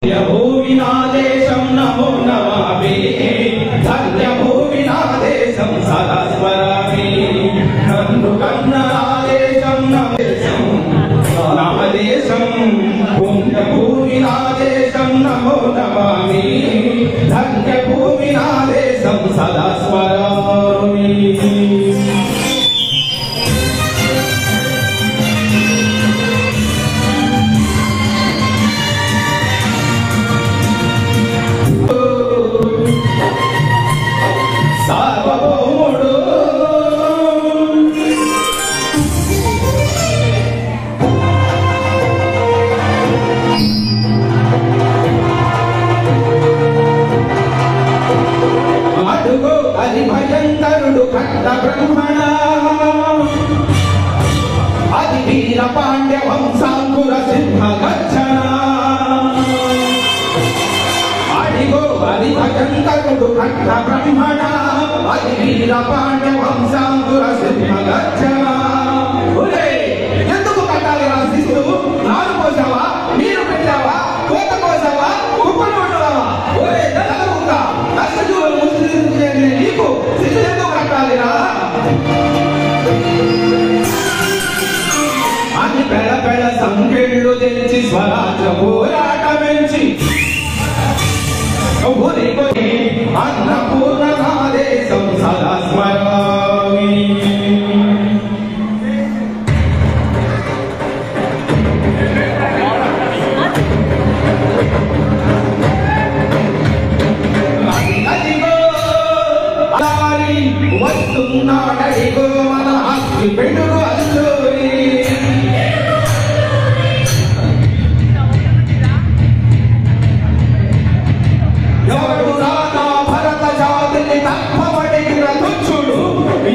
भूमिनादेशं नमो नमामि धन्यभूमिनादेशं सदा स्मरामि नन्दुकन्ननादेशं नमदेशं पुण्यभूमिनादेशं नमो नमामि धन्यभूमिनादेशं सदा स्मरामि ब्रह्मण आदि वीर पांड्य वंशांकुर सिंह गच्छन आदिगो आदि भयंकरुडु खड्ड ब्रह्मण आदि वीर पांड्य वंशांकुर सिंह गच्छन ఒరే ఎందుకు కట్టాలి రాసిస్తూ నారు పోసావా నీరు పెట్టావా కోత కోసావా కుప్పలు కొట్టావా ఒరే దళముగా కష్టజీవులు ముస్లింలు నీకు సిద్ధు ఎందుకు కట్టాలిరా అని పెడ పెడ సంకెళ్ళు తెచ్చి స్వరాజ్య పోరాటమెంచి ఊరిపోయి అన్నపూర్ణనాదేశం సదా స్మరామి వస్తున్నాడడిగో మన అగ్గి పెడుగు అల్లూరి ఎవడు రానా భరత జాతిని తప్పబడిన తుచ్చుడు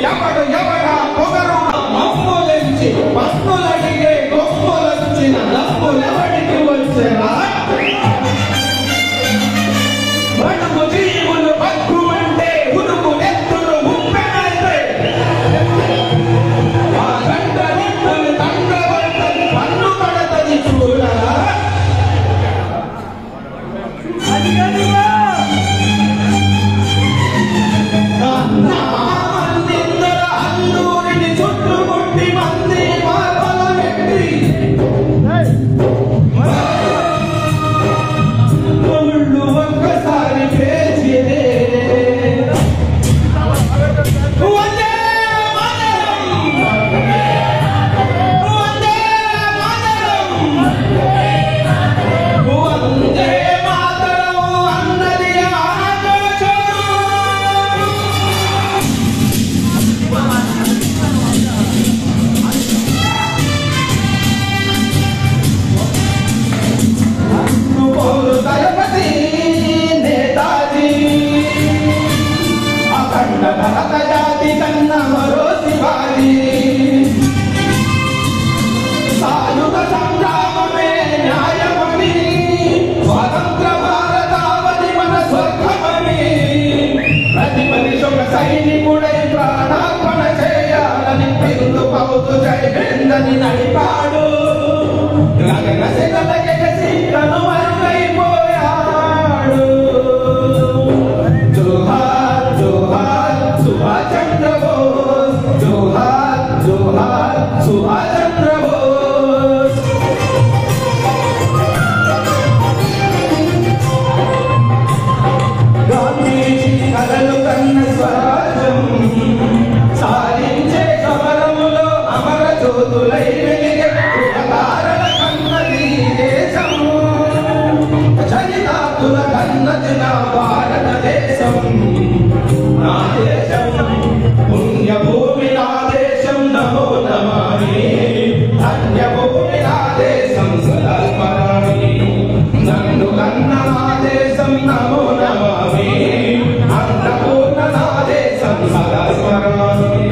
ఎవడు ఎవడా పొగరు మమ్ములెంచి పన్నులడిగే గొప్పలొచ్చిన డబ్బులెవడికి వచ్చేరా బడుగు జీవులు బతుకుమంటే ఉరుకు నెత్తురు ఉప్పెనైతే ఆ గంట నిప్పులు తండ్రబడతది పన్ను పడతది చూడరా మందిందర అల్లూరిని చుట్టుముట్టి మంది మార్గల వ్యక్తి ఒళ్ళు ఒక్కసారి పేచిదే వందే మాతరం వందే మాతరం వందే మాతరం అన్నది ఆకాశం పోరు దళపతి నేతాజీ అఖండ భరత జాతి కన్న మరో శివాజీ సాయుధ సంగ్రామమే న్యాయమని స్వతంత్ర భారతావని మన స్వర్గమని ప్రతి మనిషి ఒక సైనికుడై ప్రాణార్పణ చేయాలని పిలుపు పౌతు జైవేందని నడిపాడు గగన శిఖలకెగసి తను మరుగైపోయాడు జోహార్ జోహార్ సుభాష్ చంద్ర బోస్ జోహార్ జోహార్ సుభాష్ చంద్ర బోస్ గాంధీజీ కలలు కన్న స్వరాజ్యం సాధించే సమరములో అమర జ్యోతులై వెలిగే తారల కన్నది దేశం చరితాతుల కన్నది నా భారతదేశం నా దేశం పుణ్యభూమి నా దేశం నమో నమామి ధన్యభూమి నా దేశం సదా స్మరామి నన్ను కన్న నా దేశం నమో నమామి అన్నపూర్ణ నా దేశం సదా స్మరామి